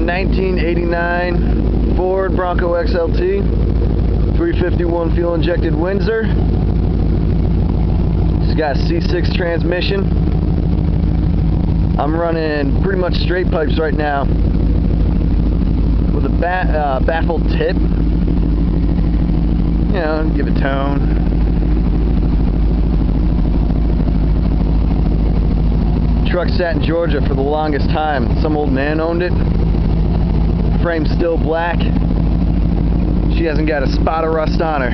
1989 Ford Bronco XLT, 351 fuel injected Windsor. It's got a C6 transmission. I'm running pretty much straight pipes right now with a baffled tip. You know, give a tone. Truck sat in Georgia for the longest time. Some old man owned it. Frame's still black. She hasn't got a spot of rust on her.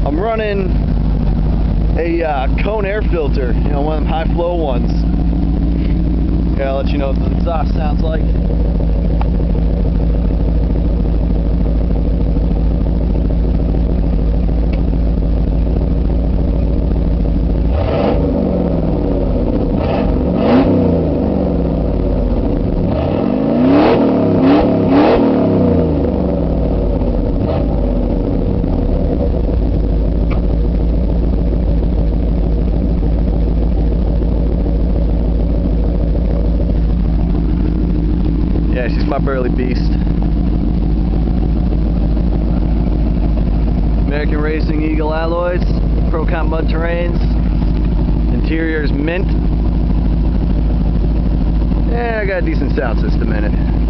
I'm running a cone air filter, you know, one of them high flow ones. Yeah, I'll let you know what the exhaust sounds like. Yeah, she's my burly beast. American Racing Eagle alloys, Pro-Comp mud terrains, interior's mint. Yeah, I got a decent sound system in it.